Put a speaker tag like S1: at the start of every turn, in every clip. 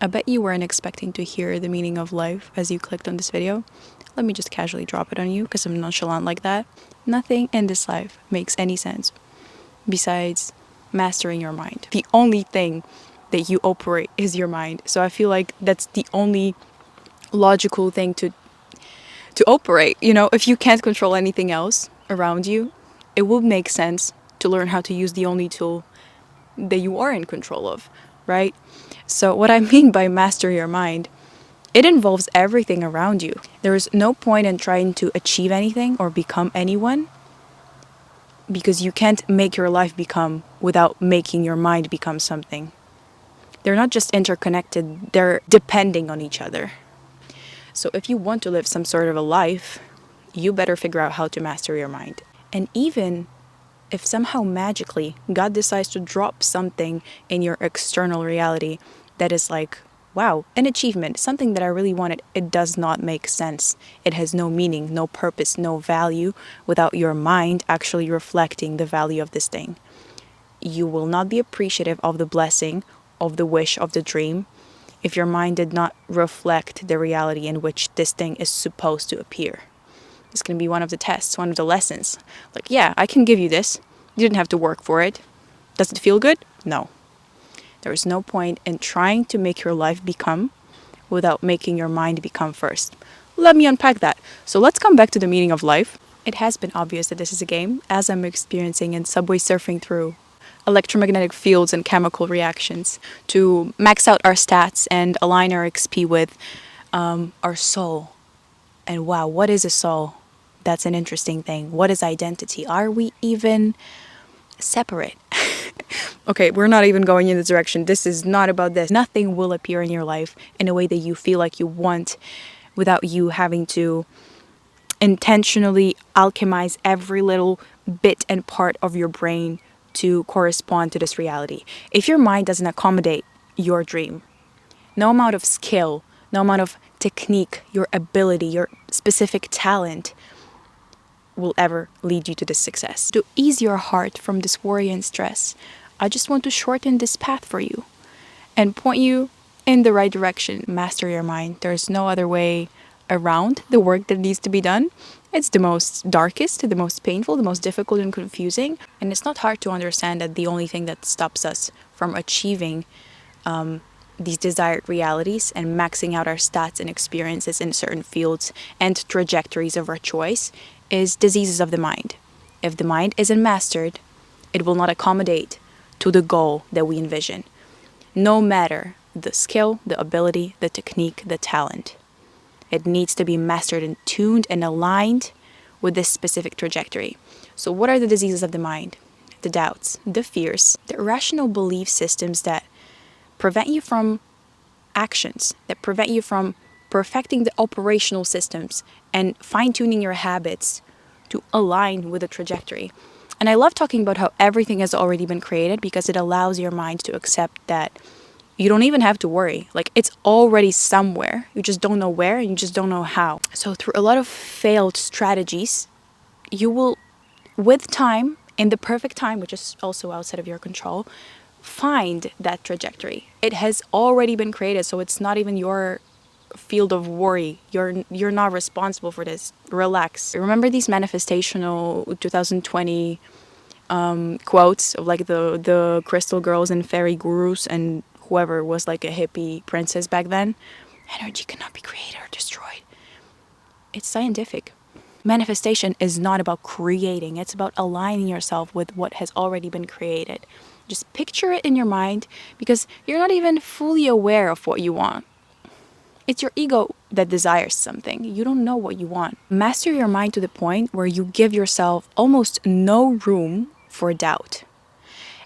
S1: I bet you weren't expecting to hear the meaning of life as you clicked on this video. Let me just casually drop it on you because I'm nonchalant like that. Nothing in this life makes any sense besides mastering your mind. The only thing that you operate is your mind. So I feel like that's the only logical thing to operate. You know, if you can't control anything else around you, it will make sense to learn how to use the only tool that you are in control of, right? So what I mean by master your mind, it involves everything around you. There is no point in trying to achieve anything or become anyone because you can't make your life become without making your mind become something. They're not just interconnected, they're depending on each other. So if you want to live some sort of a life, you better figure out how to master your mind. And even if somehow magically God decides to drop something in your external reality that is like, wow, an achievement, something that I really wanted, it does not make sense. It has no meaning, no purpose, no value without your mind actually reflecting the value of this thing. You will not be appreciative of the blessing, of the wish, of the dream, if your mind did not reflect the reality in which this thing is supposed to appear. It's going to be one of the tests, one of the lessons. Like, yeah, I can give you this. You didn't have to work for it. Does it feel good? No. There is no point in trying to make your life become without making your mind become first. Let me unpack that. So let's come back to the meaning of life. It has been obvious that this is a game, as I'm experiencing in subway surfing through electromagnetic fields and chemical reactions to max out our stats and align our XP with our soul. And wow, what is a soul? That's an interesting thing. What is identity? Are we even separate? Okay, we're not even going in this direction. This is not about this. Nothing will appear in your life in a way that you feel like you want without you having to intentionally alchemize every little bit and part of your brain to correspond to this reality. If your mind doesn't accommodate your dream, no amount of skill, no amount of technique, your ability, your specific talent will ever lead you to this success. To ease your heart from this worry and stress, I just want to shorten this path for you and point you in the right direction. Master your mind. There's no other way around the work that needs to be done. It's the most darkest, the most painful, the most difficult and confusing. And it's not hard to understand that the only thing that stops us from achieving these desired realities and maxing out our stats and experiences in certain fields and trajectories of our choice is diseases of the mind. If the mind isn't mastered, it will not accommodate to the goal that we envision, no matter the skill, the ability, the technique, the talent. It needs to be mastered and tuned and aligned with this specific trajectory. So what are the diseases of the mind? The doubts, the fears, the irrational belief systems that prevent you from actions, that prevent you from perfecting the operational systems and fine-tuning your habits to align with the trajectory. And I love talking about how everything has already been created because it allows your mind to accept that you don't even have to worry. Like, it's already somewhere. You just don't know where and you just don't know how. So through a lot of failed strategies, you will, with time, in the perfect time, which is also outside of your control, find that trajectory. It has already been created, so it's not even your field of worry. You're not responsible for this. Relax. Remember these manifestational 2020 quotes of like the crystal girls and fairy gurus and whoever was like a hippie princess back then? Energy cannot be created or destroyed. It's scientific. Manifestation is not about creating. It's about aligning yourself with what has already been created. Just picture it in your mind because you're not even fully aware of what you want. It's your ego that desires something. You don't know what you want. Master your mind to the point where you give yourself almost no room for doubt.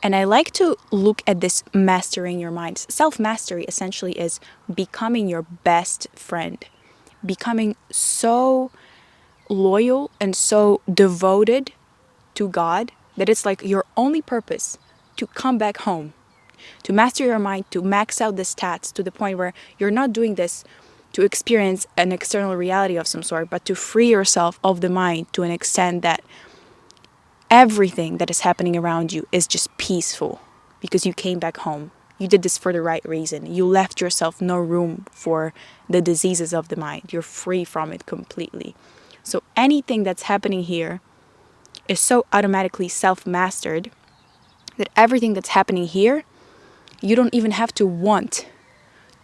S1: And I like to look at this mastering your mind. Self-mastery essentially is becoming your best friend. Becoming so loyal and so devoted to God that it's like your only purpose to come back home. To master your mind, to max out the stats to the point where you're not doing this to experience an external reality of some sort, but to free yourself of the mind to an extent that everything that is happening around you is just peaceful because you came back home. you did this for the right reason. You left yourself no room for the diseases of the mind. You're free from it completely. So anything that's happening here is so automatically self-mastered that everything that's happening here, you don't even have to want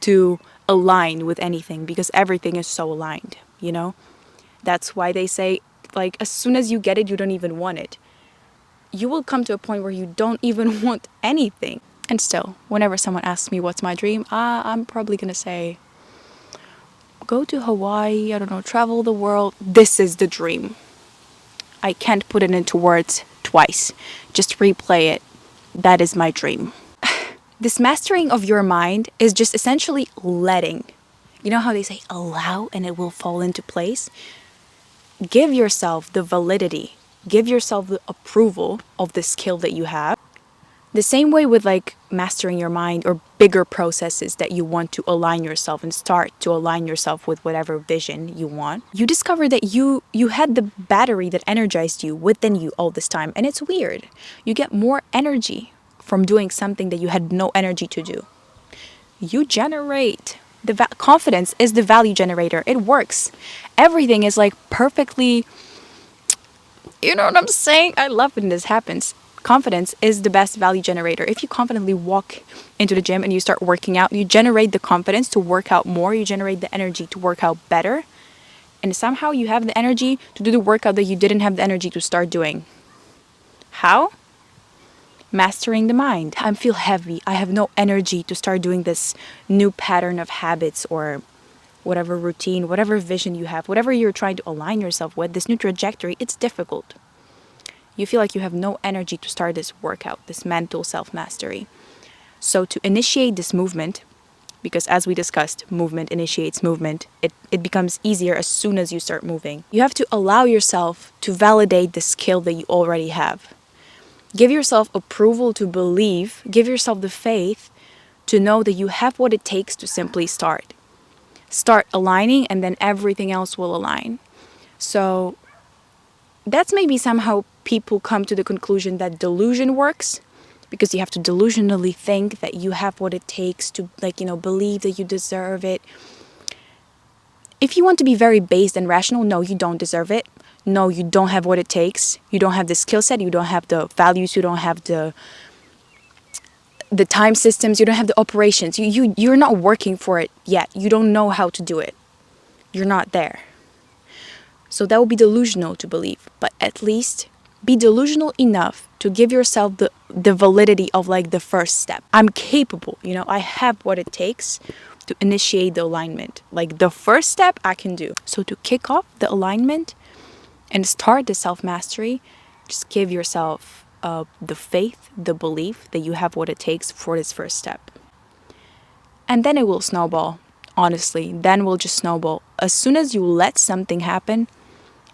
S1: to align with anything because everything is so aligned, you know? That's why they say, like, as soon as you get it, you don't even want it. You will come to a point where you don't even want anything. And still, whenever someone asks me what's my dream, I'm probably gonna say, go to Hawaii, I don't know, travel the world. This is the dream. I can't put it into words twice. Just replay it. That is my dream. This mastering of your mind is just essentially letting. You know how they say allow and it will fall into place? Give yourself the validity. Give yourself the approval of the skill that you have. The same way with like mastering your mind or bigger processes that you want to align yourself and start to align yourself with whatever vision you want. You discover that you had the battery that energized you within you all this time. And it's weird. You get more energy from doing something that you had no energy to do. You generate. Confidence is the value generator. It works. Everything is like perfectly, you know what I'm saying? I love when this happens. Confidence is the best value generator. If you confidently walk into the gym and you start working out, you generate the confidence to work out more, you generate the energy to work out better, and somehow you have the energy to do the workout that you didn't have the energy to start doing. How? Mastering the mind. I feel heavy. I have no energy to start doing this new pattern of habits or whatever routine, whatever vision you have, whatever you're trying to align yourself with, this new trajectory, it's difficult. You feel like you have no energy to start this workout, this mental self-mastery. So to initiate this movement, because as we discussed, movement initiates movement, it becomes easier as soon as you start moving. You have to allow yourself to validate the skill that you already have. Give yourself approval to believe, give yourself the faith to know that you have what it takes to simply start. Start aligning and then everything else will align. So that's maybe somehow people come to the conclusion that delusion works because you have to delusionally think that you have what it takes to, like, you know, believe that you deserve it. If you want to be very based and rational, no, you don't deserve it. No, you don't have what it takes. You don't have the skill set. You don't have the values. You don't have the time systems. You don't have the operations. You're not working for it yet. You don't know how to do it. You're not there. So that would be delusional to believe. But at least be delusional enough to give yourself the validity of like the first step. I'm capable, you know, I have what it takes to initiate the alignment. Like the first step I can do. So to kick off the alignment and start the self-mastery, just give yourself the faith, the belief that you have what it takes for this first step. And then it will snowball, honestly. Then we'll just snowball. As soon as you let something happen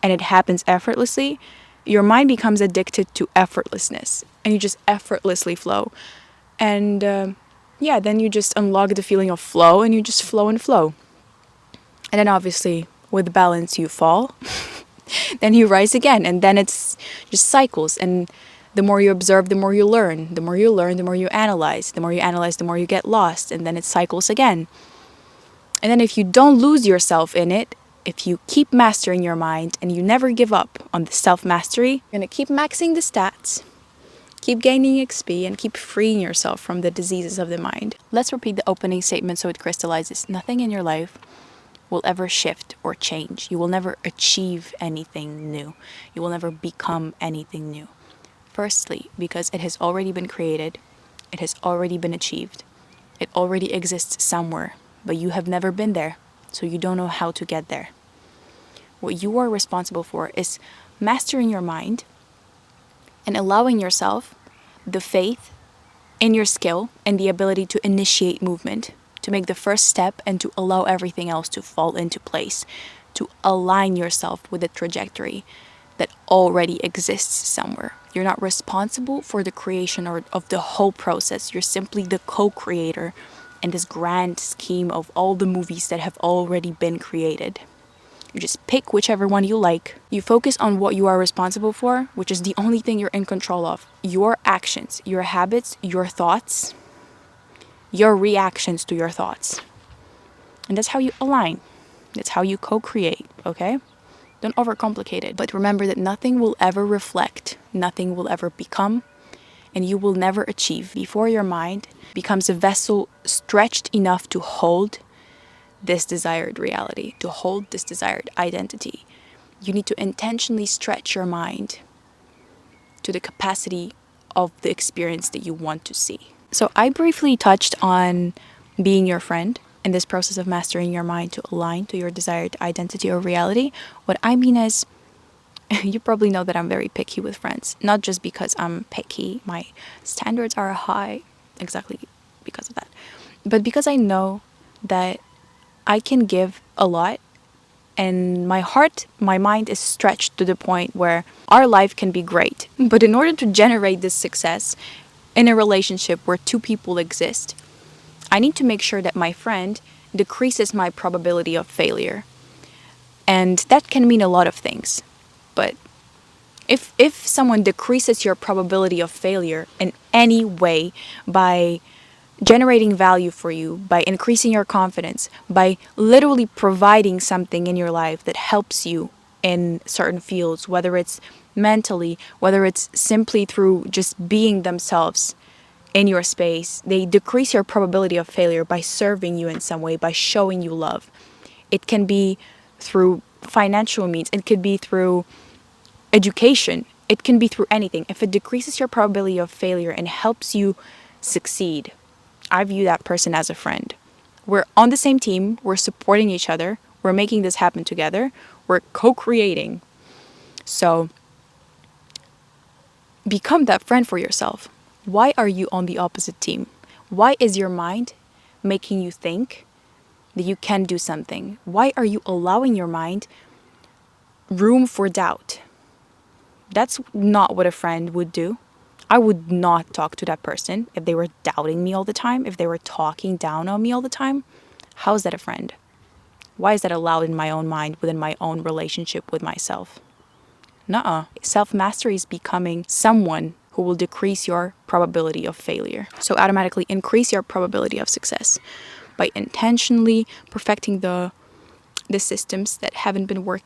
S1: and it happens effortlessly, your mind becomes addicted to effortlessness and you just effortlessly flow. And then you just unlock the feeling of flow and you just flow and flow. And then obviously with balance you fall. Then you rise again, and then it's just cycles. And the more you observe, the more you learn. The more you learn, the more you analyze. The more you analyze, the more you get lost, and then it cycles again. And then if you don't lose yourself in it, if you keep mastering your mind and you never give up on the self-mastery, you're going to keep maxing the stats, keep gaining XP, and keep freeing yourself from the diseases of the mind. Let's repeat the opening statement so it crystallizes. Nothing in your life will ever shift or change. You will never achieve anything new. You will never become anything new. Firstly, because it has already been created, it has already been achieved. It already exists somewhere, but you have never been there, so you don't know how to get there. What you are responsible for is mastering your mind and allowing yourself the faith in your skill and the ability to initiate movement, to make the first step and to allow everything else to fall into place, to align yourself with a trajectory that already exists somewhere. You're not responsible for the creation or of the whole process. You're simply the co-creator in this grand scheme of all the movies that have already been created. You just pick whichever one you like. You focus on what you are responsible for, which is the only thing you're in control of. Your actions, your habits, your thoughts. your reactions to your thoughts. And that's how you align. That's how you co-create, okay? Don't overcomplicate it. But remember that nothing will ever reflect, nothing will ever become, and you will never achieve before your mind becomes a vessel stretched enough to hold this desired reality, to hold this desired identity. You need to intentionally stretch your mind to the capacity of the experience that you want to see. So I briefly touched on being your friend in this process of mastering your mind to align to your desired identity or reality. What I mean is, you probably know that I'm very picky with friends. Not just because I'm picky, my standards are high, exactly because of that, but because I know that I can give a lot, and my heart, my mind is stretched to the point where our life can be great. But in order to generate this success in a relationship where two people exist, I need to make sure that my friend decreases my probability of failure. And that can mean a lot of things. But if someone decreases your probability of failure in any way by generating value for you, by increasing your confidence, by literally providing something in your life that helps you in certain fields, whether it's mentally, whether it's simply through just being themselves in your space, they decrease your probability of failure by serving you in some way, by showing you love. It can be through financial means, it could be through education, it can be through anything. If it decreases your probability of failure and helps you succeed, I view that person as a friend. We're on the same team, we're supporting each other, we're making this happen together, we're co-creating. So become that friend for yourself. Why are you on the opposite team? Why is your mind making you think that you can do something? Why are you allowing your mind room for doubt? That's not what a friend would do. I would not talk to that person if they were doubting me all the time, if they were talking down on me all the time. How is that a friend? Why is that allowed in my own mind, within my own relationship with myself? Nuh-uh. Self-mastery is becoming someone who will decrease your probability of failure. So automatically increase your probability of success by intentionally perfecting the systems that haven't been working.